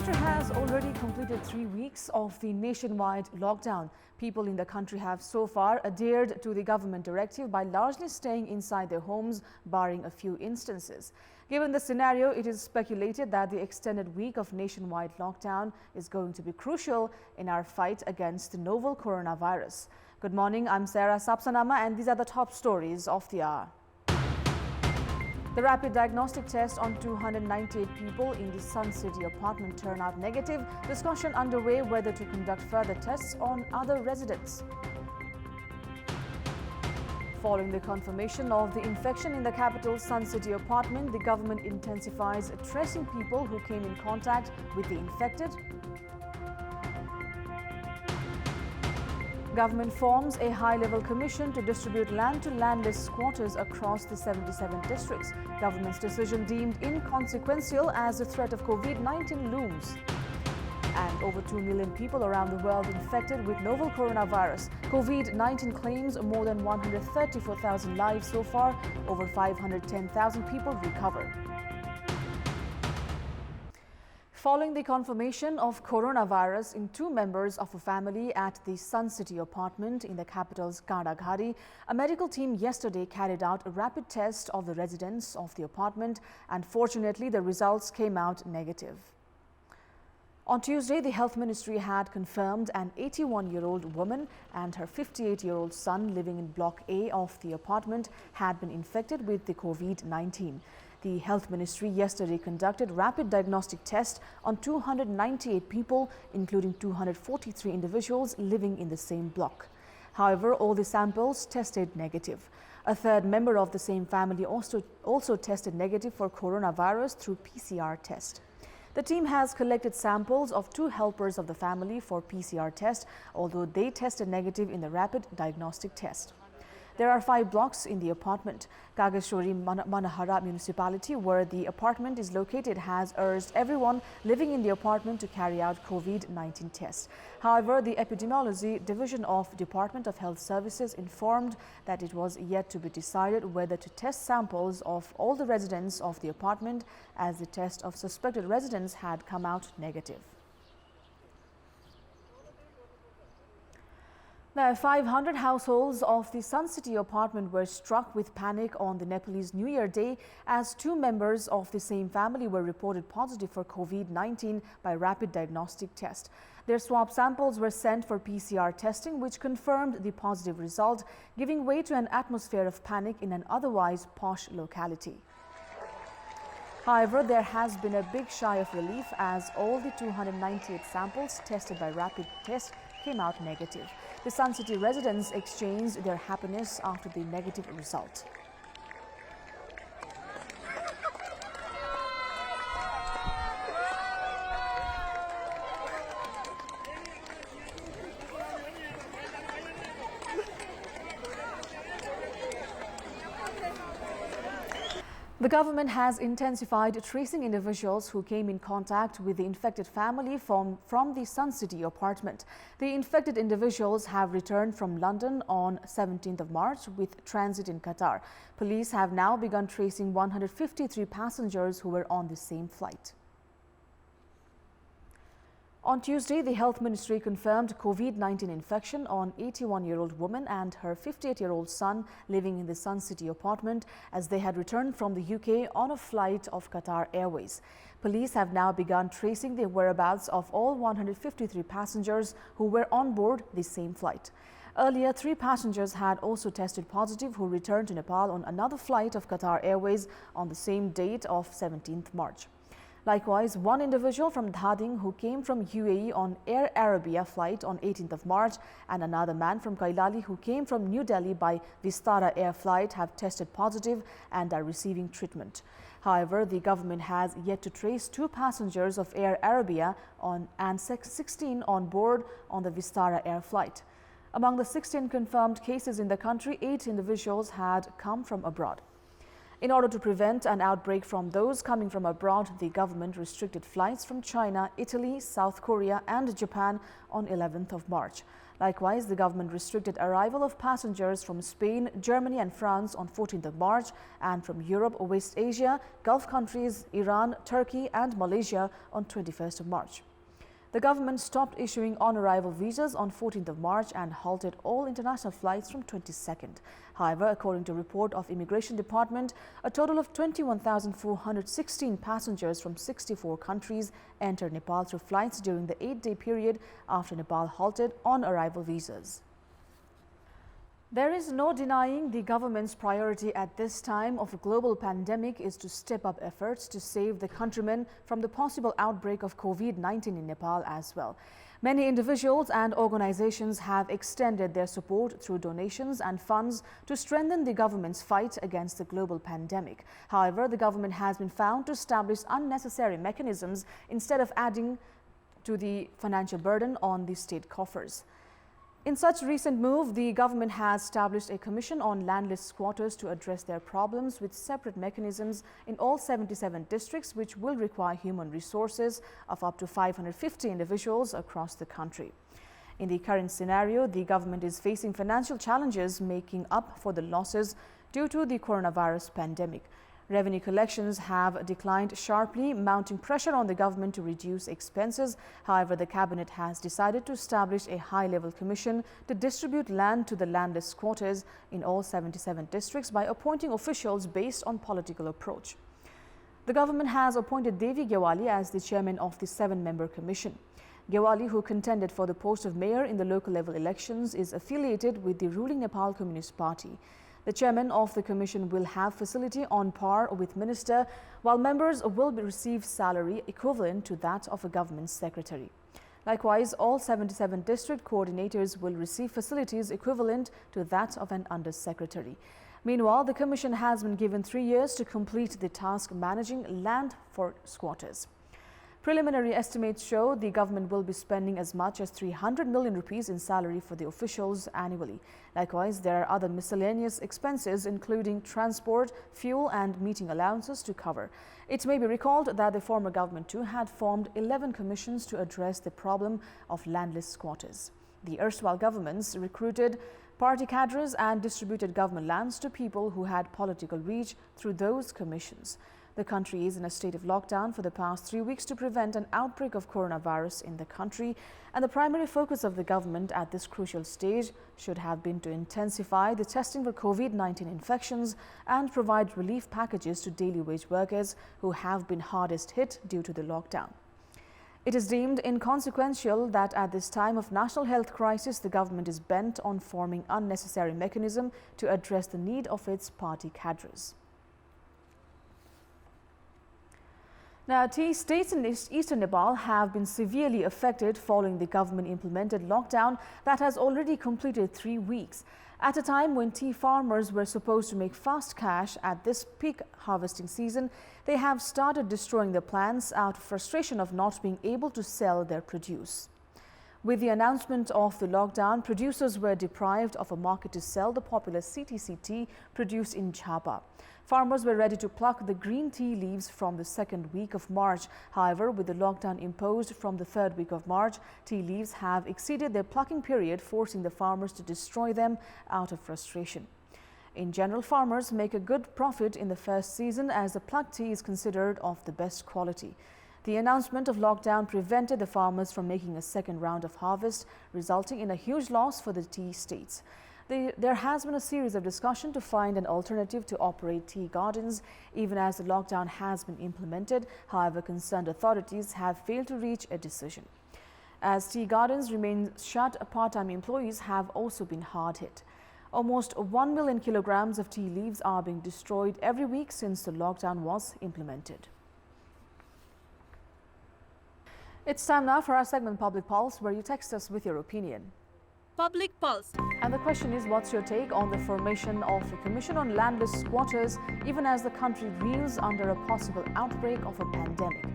country has already completed 3 weeks of the nationwide lockdown. People in the country have so far adhered to the government directive by largely staying inside their homes, barring a few instances. Given the scenario, it is speculated that the extended week of nationwide lockdown is going to be crucial in our fight against the novel coronavirus. Good morning, I'm Sarah Sapsanama, and these are the top stories of the hour. The rapid diagnostic test on 298 people in the Sun City apartment turned out negative. Discussion underway whether to conduct further tests on other residents. Following the confirmation of the infection in the capital's Sun City apartment, the government intensifies tracing people who came in contact with the infected. Government forms a high-level commission to distribute land to landless squatters across the 77 districts. Government's decision deemed inconsequential as the threat of COVID-19 looms. And over 2 million people around the world infected with novel coronavirus. COVID-19 claims more than 134,000 lives so far. Over 510,000 people recovered. Following the confirmation of coronavirus in 2 members of a family at the Sun City apartment in the capital's Kadaghari, a medical team yesterday carried out a rapid test of the residents of the apartment, and fortunately the results came out negative. On Tuesday, the Health Ministry had confirmed an 81-year-old woman and her 58-year-old son living in Block A of the apartment had been infected with the COVID-19. The Health Ministry yesterday conducted rapid diagnostic tests on 298 people, including 243 individuals living in the same block. However, all the samples tested negative. A third member of the same family also tested negative for coronavirus through PCR test. The team has collected samples of 2 helpers of the family for PCR test, although they tested negative in the rapid diagnostic test. There are 5 blocks in the apartment. Kageshwari Manahara municipality, where the apartment is located, has urged everyone living in the apartment to carry out COVID-19 tests. However, the Epidemiology Division of Department of Health Services informed that it was yet to be decided whether to test samples of all the residents of the apartment, as the test of suspected residents had come out negative. Now, 500 households of the Sun City apartment were struck with panic on the Nepalese New Year Day as 2 members of the same family were reported positive for COVID-19 by rapid diagnostic test. Their swab samples were sent for PCR testing, which confirmed the positive result, giving way to an atmosphere of panic in an otherwise posh locality. However, there has been a big sigh of relief as all the 298 samples tested by rapid test came out negative. The Sun City residents exchanged their happiness after the negative result. The government has intensified tracing individuals who came in contact with the infected family from the Sun City apartment. The infected individuals have returned from London on 17th of March with transit in Qatar. Police have now begun tracing 153 passengers who were on the same flight. On Tuesday, the Health Ministry confirmed COVID-19 infection on 81-year-old woman and her 58-year-old son living in the Sun City apartment as they had returned from the UK on a flight of Qatar Airways. Police have now begun tracing the whereabouts of all 153 passengers who were on board the same flight. Earlier, 3 passengers had also tested positive who returned to Nepal on another flight of Qatar Airways on the same date of 17th March. Likewise, 1 individual from Dhading who came from UAE on Air Arabia flight on 18th of March and another man from Kailali who came from New Delhi by Vistara Air flight have tested positive and are receiving treatment. However, the government has yet to trace 2 passengers of Air Arabia and 16 on board on the Vistara Air flight. Among the 16 confirmed cases in the country, 8 individuals had come from abroad. In order to prevent an outbreak from those coming from abroad, the government restricted flights from China, Italy, South Korea and Japan on 11th of March. Likewise, the government restricted arrival of passengers from Spain, Germany and France on 14th of March and from Europe, West Asia, Gulf countries, Iran, Turkey and Malaysia on 21st of March. The government stopped issuing on-arrival visas on 14th of March and halted all international flights from 22nd. However, according to a report of Immigration Department, a total of 21,416 passengers from 64 countries entered Nepal through flights during the 8-day period after Nepal halted on-arrival visas. There is no denying the government's priority at this time of a global pandemic is to step up efforts to save the countrymen from the possible outbreak of COVID-19 in Nepal as well. Many individuals and organizations have extended their support through donations and funds to strengthen the government's fight against the global pandemic. However, the government has been found to establish unnecessary mechanisms instead of adding to the financial burden on the state coffers. In such recent move, the government has established a commission on landless squatters to address their problems with separate mechanisms in all 77 districts, which will require human resources of up to 550 individuals across the country. In the current scenario, the government is facing financial challenges making up for the losses due to the coronavirus pandemic. Revenue collections have declined sharply, mounting pressure on the government to reduce expenses. However, the cabinet has decided to establish a high-level commission to distribute land to the landless squatters in all 77 districts by appointing officials based on political approach. The government has appointed Devi Gewali as the chairman of the 7-member commission. Gewali, who contended for the post of mayor in the local level elections, is affiliated with the ruling Nepal Communist Party. The chairman of the commission will have facility on par with minister, while members will receive salary equivalent to that of a government secretary. Likewise, all 77 district coordinators will receive facilities equivalent to that of an undersecretary. Meanwhile, the commission has been given 3 years to complete the task managing land for squatters. Preliminary estimates show the government will be spending as much as 300 million rupees in salary for the officials annually. Likewise, there are other miscellaneous expenses including transport, fuel and meeting allowances to cover. It may be recalled that the former government too had formed 11 commissions to address the problem of landless squatters. The erstwhile governments recruited party cadres and distributed government lands to people who had political reach through those commissions. The country is in a state of lockdown for the past 3 weeks to prevent an outbreak of coronavirus in the country, and the primary focus of the government at this crucial stage should have been to intensify the testing for COVID-19 infections and provide relief packages to daily wage workers who have been hardest hit due to the lockdown. It is deemed inconsequential that at this time of national health crisis, the government is bent on forming unnecessary mechanism to address the need of its party cadres. Now, tea states in eastern Nepal have been severely affected following the government-implemented lockdown that has already completed 3 weeks. At a time when tea farmers were supposed to make fast cash at this peak harvesting season, they have started destroying their plants out of frustration of not being able to sell their produce. With the announcement of the lockdown, producers were deprived of a market to sell the popular CTC tea produced in Jhapa. Farmers were ready to pluck the green tea leaves from the 2nd week of March. However, with the lockdown imposed from the 3rd week of March, tea leaves have exceeded their plucking period, forcing the farmers to destroy them out of frustration. In general, farmers make a good profit in the first season as the plucked tea is considered of the best quality. The announcement of lockdown prevented the farmers from making a second round of harvest, resulting in a huge loss for the tea states. There has been a series of discussion to find an alternative to operate tea gardens, even as the lockdown has been implemented. However, concerned authorities have failed to reach a decision. As tea gardens remain shut, part-time employees have also been hard hit. Almost 1 million kilograms of tea leaves are being destroyed every week since the lockdown was implemented. It's time now for our segment Public Pulse, where you text us with your opinion. Public Pulse. And the question is, what's your take on the formation of a commission on landless squatters, even as the country reels under a possible outbreak of a pandemic?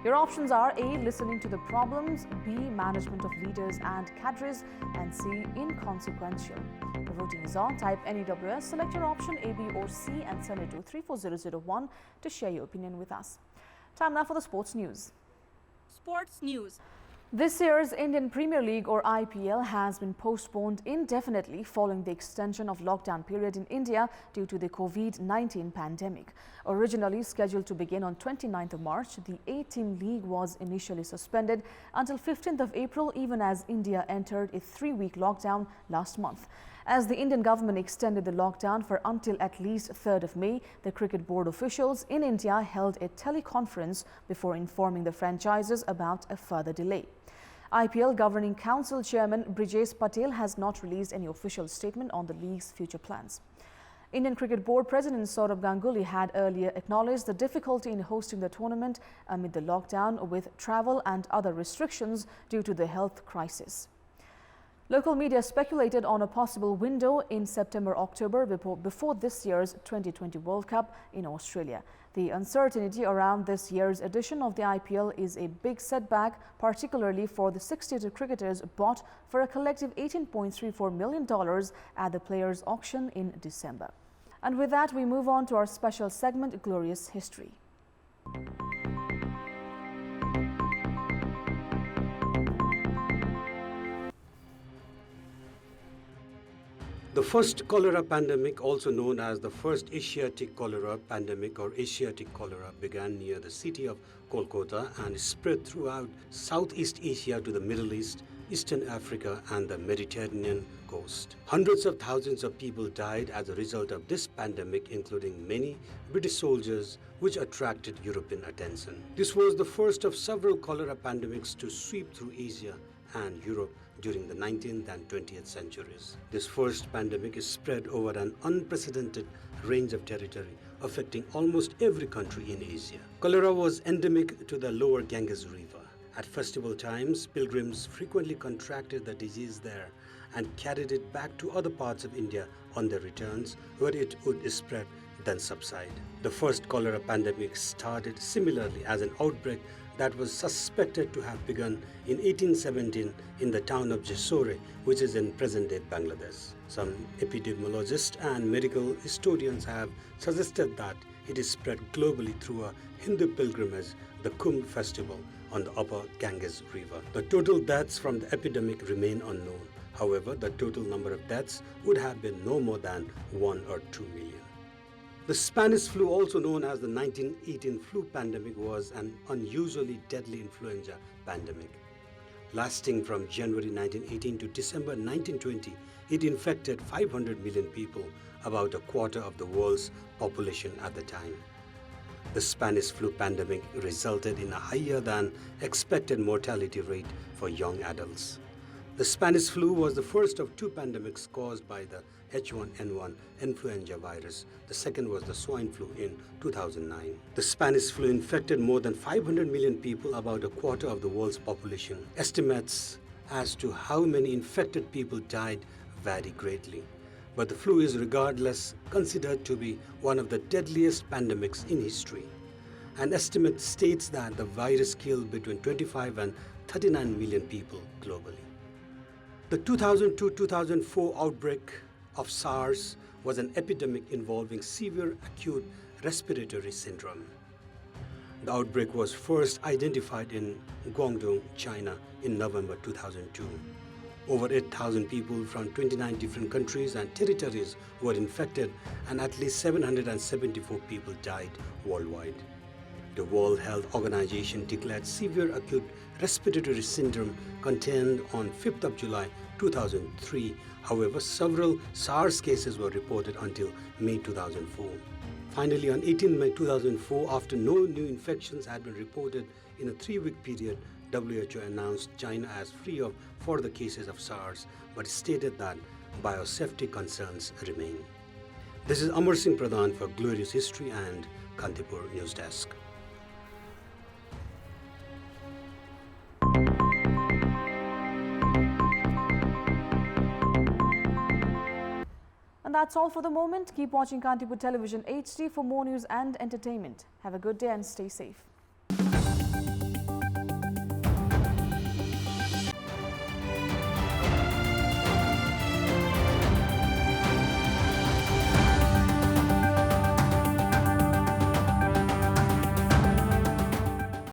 Your options are A, listening to the problems, B, management of leaders and cadres, and C, inconsequential. The voting is on. Type NEWS, select your option A, B or C and send it to 34001 to share your opinion with us. Time now for the sports news. Sports news. This year's Indian Premier League or IPL has been postponed indefinitely following the extension of lockdown period in India due to the COVID-19 pandemic. Originally scheduled to begin on 29th of March, the 8-team league was initially suspended until 15th of April, even as India entered a 3-week lockdown last month. As the Indian government extended the lockdown for until at least 3rd of May, the cricket board officials in India held a teleconference before informing the franchises about a further delay. IPL Governing Council Chairman Brijesh Patel has not released any official statement on the league's future plans. Indian Cricket Board President Saurabh Ganguly had earlier acknowledged the difficulty in hosting the tournament amid the lockdown with travel and other restrictions due to the health crisis. Local media speculated on a possible window in September-October before this year's 2020 World Cup in Australia. The uncertainty around this year's edition of the IPL is a big setback, particularly for the 62 cricketers bought for a collective $18.34 million at the Players' Auction in December. And with that, we move on to our special segment, Glorious History. The first cholera pandemic, also known as the first Asiatic cholera pandemic or Asiatic cholera, began near the city of Kolkata and spread throughout Southeast Asia to the Middle East, Eastern Africa and the Mediterranean coast. Hundreds of thousands of people died as a result of this pandemic, including many British soldiers, which attracted European attention. This was the first of several cholera pandemics to sweep through Asia and Europe during the 19th and 20th centuries. This first pandemic is spread over an unprecedented range of territory, affecting almost every country in Asia. Cholera was endemic to the lower Ganges River. At festival times, pilgrims frequently contracted the disease there and carried it back to other parts of India on their returns, where it would spread then subside. The first cholera pandemic started similarly as an outbreak that was suspected to have begun in 1817 in the town of Jessore, which is in present-day Bangladesh. Some epidemiologists and medical historians have suggested that it is spread globally through a Hindu pilgrimage, the Kumbh festival on the upper Ganges River. The total deaths from the epidemic remain unknown. However, the total number of deaths would have been no more than 1 or 2 million. The Spanish flu, also known as the 1918 flu pandemic, was an unusually deadly influenza pandemic. Lasting from January 1918 to December 1920, it infected 500 million people, about a quarter of the world's population at the time. The Spanish flu pandemic resulted in a higher than expected mortality rate for young adults. The Spanish flu was the first of 2 pandemics caused by the H1N1 influenza virus. The second was the swine flu in 2009. The Spanish flu infected more than 500 million people, about a quarter of the world's population. Estimates as to how many infected people died vary greatly, but the flu is regardless considered to be one of the deadliest pandemics in history. An estimate states that the virus killed between 25 and 39 million people globally. The 2002-2004 outbreak of SARS was an epidemic involving severe acute respiratory syndrome. The outbreak was first identified in Guangdong, China in November 2002. Over 8,000 people from 29 different countries and territories were infected, and at least 774 people died worldwide. The World Health Organization declared severe acute respiratory syndrome contained on 5th of July 2003. However, several SARS cases were reported until May 2004. Finally, on 18 May 2004, after no new infections had been reported in a 3-week period, WHO announced China as free of further cases of SARS, but stated that biosafety concerns remain. This is Amar Singh Pradhan for Glorious History and Kantipur News Desk. And that's all for the moment. Keep watching Kantipur Television HD for more news and entertainment. Have a good day and stay safe.